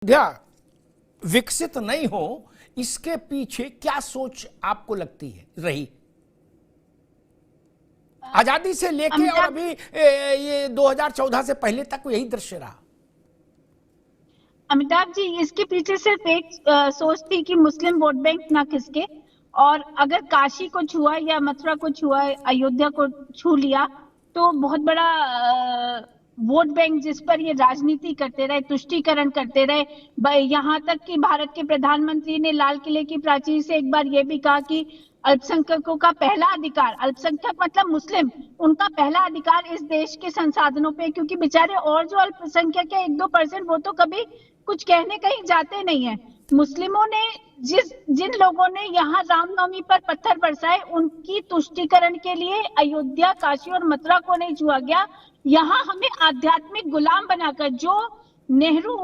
अयोध्या विकसित नहीं हो, इसके पीछे क्या सोच आपको लगती है रही? आजादी से लेके और अभी ये 2014 से पहले तक यही दृश्य रहा। अमिताभ जी, इसके पीछे सिर्फ एक सोच थी कि मुस्लिम वोट बैंक ना खिसके, और अगर काशी को छुआ या मथुरा को छुआ, अयोध्या को छू लिया तो बहुत बड़ा वोट बैंक जिस पर ये राजनीति करते रहे, तुष्टीकरण करते रहे। यहाँ तक कि भारत के प्रधानमंत्री ने लाल किले की प्राचीर से एक बार ये भी कहा कि अल्पसंख्यकों का पहला अधिकार, अल्पसंख्यक मतलब मुस्लिम, उनका पहला अधिकार इस देश के संसाधनों पे, क्योंकि बेचारे और जो अल्पसंख्यक है 1-2% वो तो कभी कुछ कहने कहीं जाते नहीं है। मुस्लिमों ने जिन लोगों ने यहाँ रामनवमी पर पत्थर बरसाए, उनकी तुष्टीकरण के लिए अयोध्या, काशी और मथुरा को नहीं छुआ गया। यहाँ हमें आध्यात्मिक गुलाम बनाकर, जो नेहरू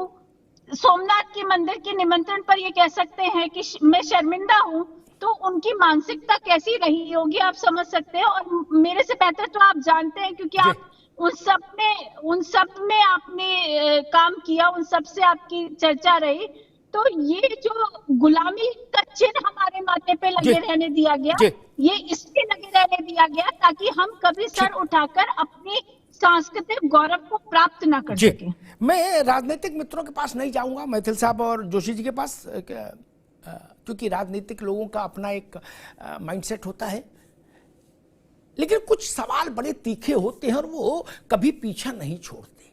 सोमनाथ के मंदिर के निमंत्रण पर ये कह सकते हैं कि मैं शर्मिंदा हूँ, तो उनकी मानसिकता कैसी रही होगी आप समझ सकते हैं। और मेरे से बेहतर तो आप जानते हैं, क्योंकि आप उन सब में आपने काम किया, उन सब से आपकी चर्चा रही। तो ये जो गुलामी का चिन्ह हमारे माथे पे लगे रहने दिया गया, ये इसलिए लगे रहने दिया गया ताकि हम कभी सर उठाकर अपनी सांस्कृतिक गौरव को प्राप्त ना कर सके। मैं राजनीतिक मित्रों के पास नहीं जाऊंगा, मैथिल साहब और जोशी जी के पास, क्योंकि राजनीतिक लोगों का अपना एक माइंडसेट होता है, लेकिन कुछ सवाल बड़े तीखे होते हैं और वो कभी पीछा नहीं छोड़ते।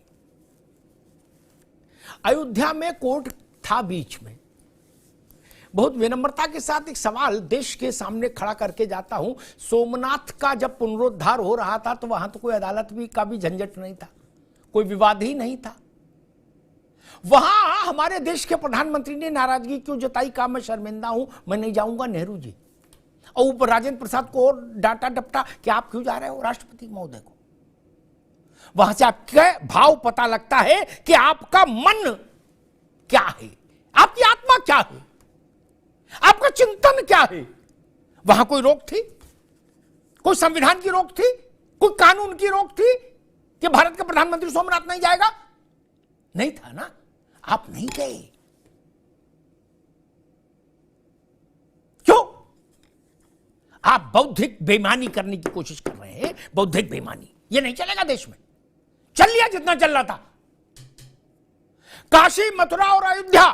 अयोध्या में कोर्ट था बीच में, बहुत विनम्रता के साथ एक सवाल देश के सामने खड़ा करके जाता हूं। सोमनाथ का जब पुनरुद्धार हो रहा था तो वहां तो कोई अदालत का भी झंझट नहीं था, कोई विवाद ही नहीं था। वहां हमारे देश के प्रधानमंत्री ने नाराजगी क्यों जताई, कहा मैं शर्मिंदा हूं, मैं नहीं जाऊंगा नेहरू जी। और ऊपर राजेंद्र प्रसाद को और डांटा डपटा कि आप क्यों जा रहे हो राष्ट्रपति महोदय को। वहां से आपके भाव पता लगता है कि आपका मन क्या है, आपकी आत्मा क्या है, आपका चिंतन क्या है। वहां कोई रोक थी, कोई संविधान की रोक थी, कोई कानून की रोक थी कि भारत का प्रधानमंत्री सोमनाथ नहीं जाएगा? नहीं था ना, आप नहीं गए। क्यों? आप बौद्धिक बेईमानी करने की कोशिश कर रहे हैं। बौद्धिक बेईमानी ये नहीं चलेगा देश में। चल लिया जितना चल रहा था। काशी, मथुरा और अयोध्या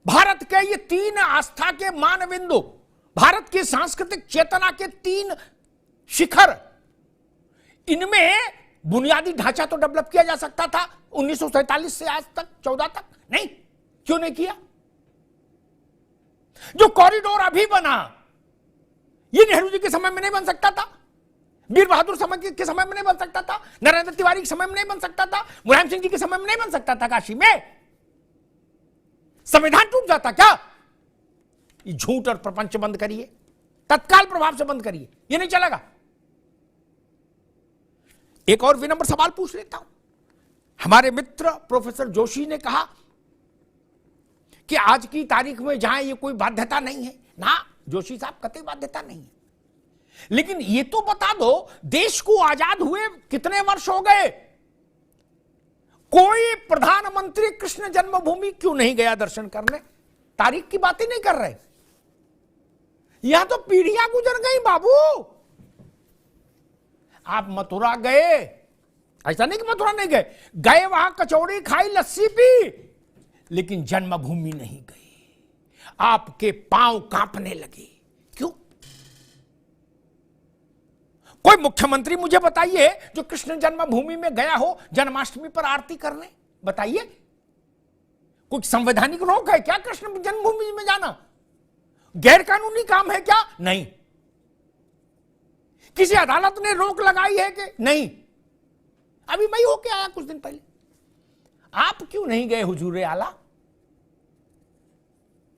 भारत के ये 3 आस्था के मान बिंदु, भारत की सांस्कृतिक चेतना के 3 शिखर, इनमें बुनियादी ढांचा तो डेवलप किया जा सकता था 1947 से आज तक 14 तक। नहीं, क्यों नहीं किया? जो कॉरिडोर अभी बना, ये नेहरू जी के समय में नहीं बन सकता था, वीर बहादुर समय के समय में नहीं बन सकता था, नरेंद्र तिवारी के समय में नहीं बन सकता था, मुलायम सिंह जी के समय में नहीं बन सकता था। काशी में संविधान टूट जाता क्या? ये झूठ और प्रपंच बंद करिए, तत्काल प्रभाव से बंद करिए, ये नहीं चलेगा। एक और विनम्र सवाल पूछ लेता हूं। हमारे मित्र प्रोफेसर जोशी ने कहा कि आज की तारीख में जहां ये कोई बाध्यता नहीं है ना, जोशी साहब कतई बाध्यता नहीं है, लेकिन ये तो बता दो देश को आजाद हुए कितने वर्ष हो गए? कोई प्रधानमंत्री कृष्ण जन्मभूमि क्यों नहीं गया दर्शन करने? तारीख की बातें नहीं कर रहे, यहां तो पीढ़ियां गुजर गई बाबू। आप मथुरा गए, ऐसा नहीं कि मथुरा नहीं गए, गए वहां कचौड़ी खाई, लस्सी पी, लेकिन जन्मभूमि नहीं गई। आपके पांव कांपने लगे। क्यों? कोई मुख्यमंत्री मुझे बताइए जो कृष्ण जन्मभूमि में गया हो जन्माष्टमी पर आरती करने, बताइए। कोई संवैधानिक रोक है क्या कृष्ण जन्मभूमि में जाना? गैर कानूनी काम है क्या? नहीं। किसी अदालत ने रोक लगाई है कि नहीं? अभी मैं होके आया कुछ दिन पहले। आप क्यों नहीं गए हुजूरे आला?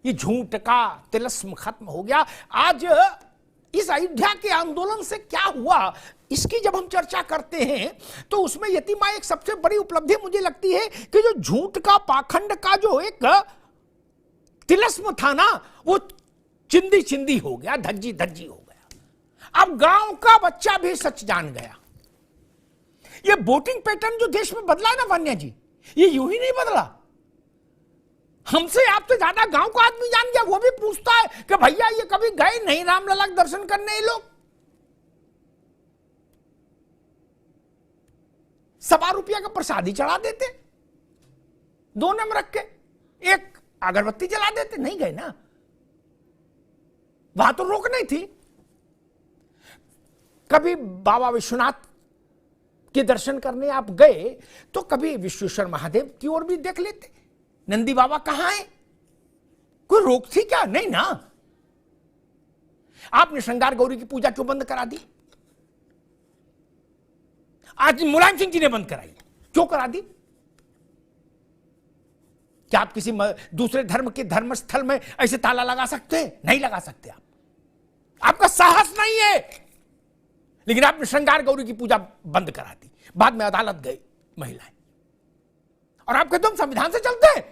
ये झूठ का तिलस्म खत्म हो गया। आज इस अयोध्या के आंदोलन से क्या हुआ, इसकी जब हम चर्चा करते हैं तो उसमें यतिमा एक सबसे बड़ी उपलब्धि मुझे लगती है कि जो झूठ का, पाखंड का जो एक तिलस्म था ना, वो चिंदी चिंदी हो गया, धज्जी धज्जी हो गया। अब गांव का बच्चा भी सच जान गया। ये वोटिंग पैटर्न जो देश में बदला है ना वन्या जी, ये यूं ही नहीं बदला। हमसे आपसे ज्यादा गांव का आदमी जान गया, वो भी पूछता है कि भैया ये कभी गए नहीं रामलला के दर्शन करने? ये लोग ₹1 का प्रसाद ही चढ़ा देते, 2 नम रख के, एक अगरबत्ती जला देते, नहीं गए ना। वहां तो रोक नहीं थी। कभी बाबा विश्वनाथ के दर्शन करने आप गए तो कभी विश्वेश्वर महादेव की ओर भी देख लेते, नंदी बाबा कहां है, कोई रोक थी क्या? नहीं ना। आपने श्रृंगार गौरी की पूजा क्यों बंद करा दी? आज मुलायम सिंह जी ने बंद कराई, क्यों करा दी? क्या आप किसी दूसरे धर्म के धर्मस्थल में ऐसे ताला लगा सकते हैं? नहीं लगा सकते। आपका साहस नहीं है। लेकिन आपने श्रृंगार गौरी की पूजा बंद करा दी, बाद में अदालत गई महिलाएं, और आप कहते हो हम संविधान से चलते हैं।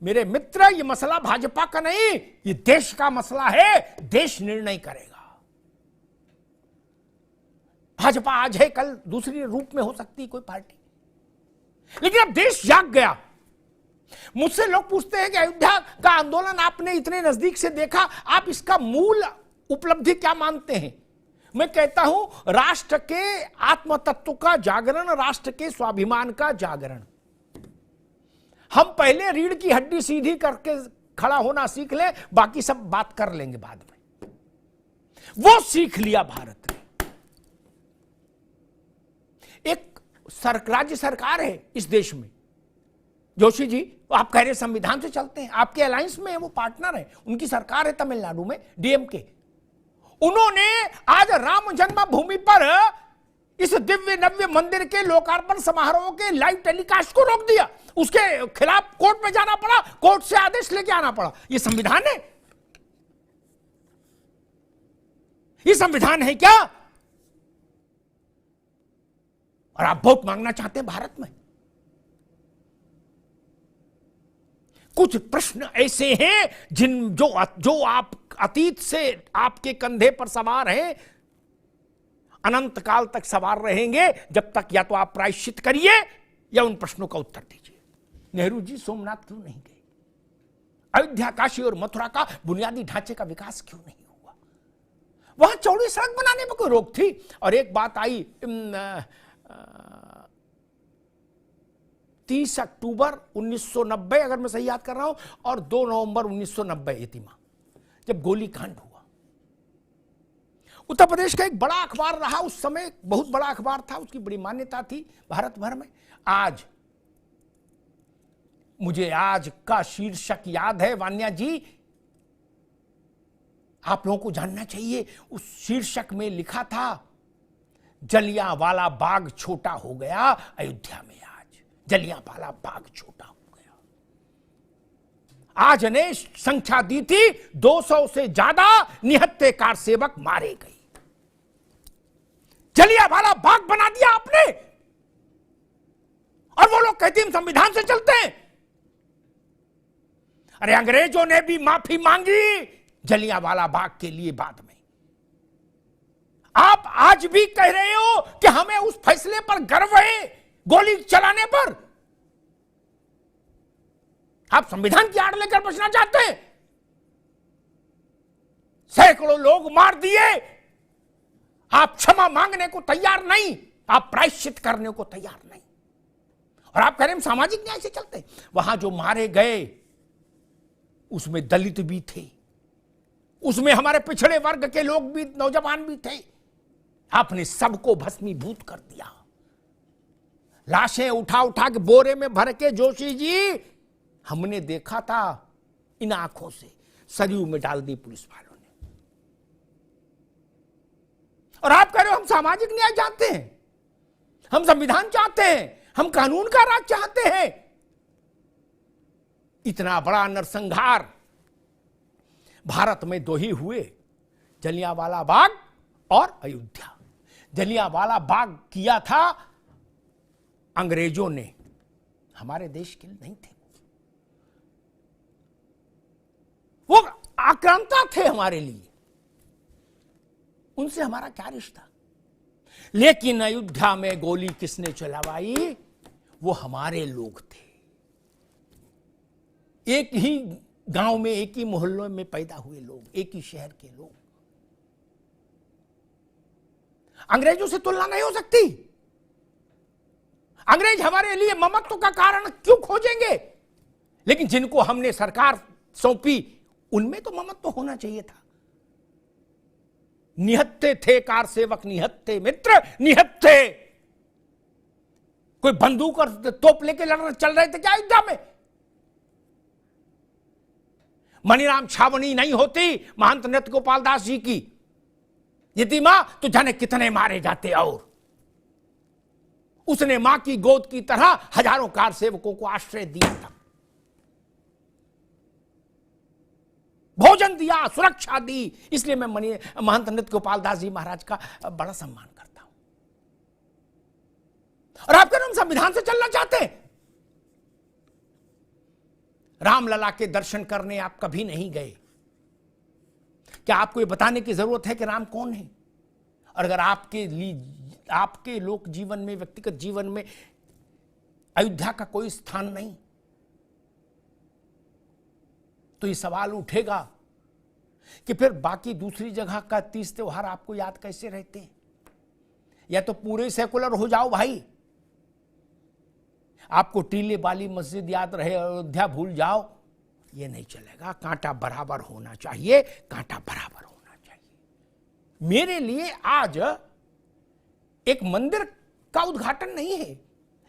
मेरे मित्र, ये मसला भाजपा का नहीं, ये देश का मसला है। देश निर्णय करेगा। भाजपा आज है, कल दूसरी रूप में हो सकती है कोई पार्टी, लेकिन अब देश जाग गया। मुझसे लोग पूछते हैं कि अयोध्या का आंदोलन आपने इतने नजदीक से देखा, आप इसका मूल उपलब्धि क्या मानते हैं? मैं कहता हूं राष्ट्र के आत्म तत्व का जागरण, राष्ट्र के स्वाभिमान का जागरण। हम पहले रीढ़ की हड्डी सीधी करके खड़ा होना सीख ले, बाकी सब बात कर लेंगे बाद में। वो सीख लिया भारत ने। एक राज्य सरकार है इस देश में, जोशी जी, आप कह रहे संविधान से चलते हैं, आपके अलायंस में है, वो पार्टनर है, उनकी सरकार है तमिलनाडु में, डीएमके। उन्होंने आज राम जन्मभूमि पर इस दिव्य नव्य मंदिर के लोकार्पण समारोह के लाइव टेलीकास्ट को रोक दिया। उसके खिलाफ कोर्ट में जाना पड़ा, कोर्ट से आदेश लेके आना पड़ा। ये संविधान है? ये संविधान है क्या? और आप वोट मांगना चाहते हैं भारत में? कुछ प्रश्न ऐसे हैं जो आप अतीत से आपके कंधे पर सवार हैं, अनंत काल तक सवार रहेंगे, जब तक या तो आप प्रायश्चित करिए या उन प्रश्नों का उत्तर दीजिए। नेहरू जी सोमनाथ क्यों नहीं गए? अयोध्या, काशी और मथुरा का बुनियादी ढांचे का विकास क्यों नहीं हुआ? वहां चौड़ी सड़क बनाने में कोई रोक थी? और एक बात आई 30 अक्टूबर 1990, अगर मैं सही याद कर रहा हूं, और 2 नवंबर 1990 इतिमा, जब गोलीकांड हुआ। उत्तर प्रदेश का एक बड़ा अखबार रहा उस समय, बहुत बड़ा अखबार था, उसकी बड़ी मान्यता थी भारत भर में। आज मुझे आज का शीर्षक याद है, वान्या जी, आप लोगों को जानना चाहिए। उस शीर्षक में लिखा था, जलियांवाला बाग छोटा हो गया अयोध्या में। आज जलियांवाला बाग छोटा हो गया। आज ने संख्या दी थी 200 से ज्यादा निहत्थे कार सेवक मारे गए। जलियांवाला बाग बना दिया आपने, और वो लोग कहते हैं हम संविधान से चलते हैं। अरे अंग्रेजों ने भी माफी मांगी जलियांवाला बाग के लिए बाद में। आप आज भी कह रहे हो कि हमें उस फैसले पर गर्व है, गोली चलाने पर। आप संविधान की आड़ लेकर बचना चाहते हैं। सैकड़ों लोग मार दिए, आप क्षमा मांगने को तैयार नहीं, आप प्रायश्चित करने को तैयार नहीं, और आप कह रहे हैं हम सामाजिक न्याय से चलते हैं। वहां जो मारे गए उसमें दलित भी थे, उसमें हमारे पिछड़े वर्ग के लोग भी, नौजवान भी थे। आपने सबको भस्मीभूत कर दिया। लाशें उठा उठा के बोरे में भर के, जोशी जी, हमने देखा था इन आंखों से, सरयू में डाल दी पुलिस वालों ने। और आप कह रहे हो हम सामाजिक न्याय चाहते हैं, हम संविधान चाहते हैं, हम कानून का राज चाहते हैं। इतना बड़ा नरसंहार भारत में 2 ही हुए, जलियांवाला बाग और अयोध्या। जलियांवाला बाग किया था अंग्रेजों ने, हमारे देश के लिए नहीं थे। वो आक्रांता थे हमारे लिए, उनसे हमारा क्या रिश्ता? लेकिन अयोध्या में गोली किसने चलवाई? वो हमारे लोग थे, एक ही गांव में, एक ही मोहल्लों में पैदा हुए लोग, एक ही शहर के लोग। अंग्रेजों से तुलना नहीं हो सकती। अंग्रेज हमारे लिए ममत्व का कारण क्यों खोजेंगे, लेकिन जिनको हमने सरकार सौंपी उनमें तो ममत्व होना चाहिए था। निहत्थे थे कार सेवक, निहत्थे मित्र, निहत्थे। कोई बंदूक और तोप लेके लड़ना चल रहे थे क्या अयोध्या में? मणिराम छावनी नहीं होती महंत नृत्य गोपाल दास जी की यदि मां, तो जाने कितने मारे जाते। और उसने मां की गोद की तरह हजारों कार सेवकों को आश्रय दिया था, भोजन दिया, सुरक्षा दी। इसलिए मैं महंत नृत्य गोपाल दास जी महाराज का बड़ा सम्मान करता हूं। और आपके नाम संविधान से चलना चाहते हैं। रामलला के दर्शन करने आप कभी नहीं गए। क्या आपको ये बताने की जरूरत है कि राम कौन है? और अगर आपके लोक जीवन में, व्यक्तिगत जीवन में अयोध्या का कोई स्थान नहीं, तो ये सवाल उठेगा कि फिर बाकी दूसरी जगह का तीज त्योहार आपको याद कैसे रहते हैं? या तो पूरे सेकुलर हो जाओ भाई, आपको टीले बाली मस्जिद याद रहे, अयोध्या भूल जाओ, ये नहीं चलेगा। कांटा बराबर होना चाहिए, कांटा बराबर होना चाहिए। मेरे लिए आज एक मंदिर का उद्घाटन नहीं है,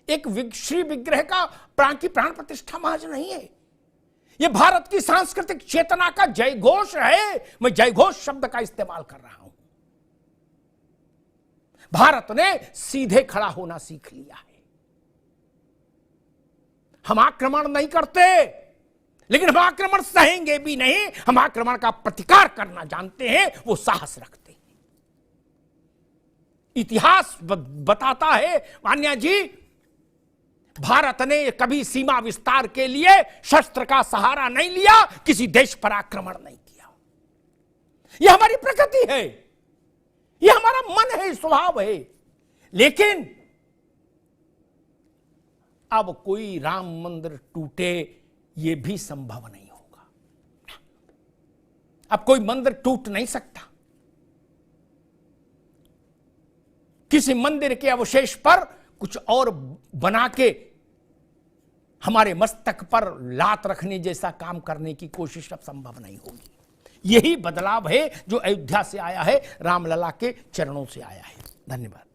एक श्री विग्रह का प्राण प्रतिष्ठा महज नहीं है। यह भारत की सांस्कृतिक चेतना का जयघोष है। मैं जयघोष शब्द का इस्तेमाल कर रहा हूं। भारत ने सीधे खड़ा होना सीख लिया है। हम आक्रमण नहीं करते, लेकिन हम आक्रमण सहेंगे भी नहीं। हम आक्रमण का प्रतिकार करना जानते हैं, वो साहस रखते हैं। इतिहास बताता है मान्या जी, भारत ने कभी सीमा विस्तार के लिए शस्त्र का सहारा नहीं लिया, किसी देश पर आक्रमण नहीं किया। यह हमारी प्रकृति है, यह हमारा मन है, स्वभाव है। लेकिन अब कोई राम मंदिर टूटे, यह भी संभव नहीं होगा। अब कोई मंदिर टूट नहीं सकता। किसी मंदिर के अवशेष पर कुछ और बना के हमारे मस्तक पर लात रखने जैसा काम करने की कोशिश अब संभव नहीं होगी। यही बदलाव है जो अयोध्या से आया है, रामलला के चरणों से आया है। धन्यवाद।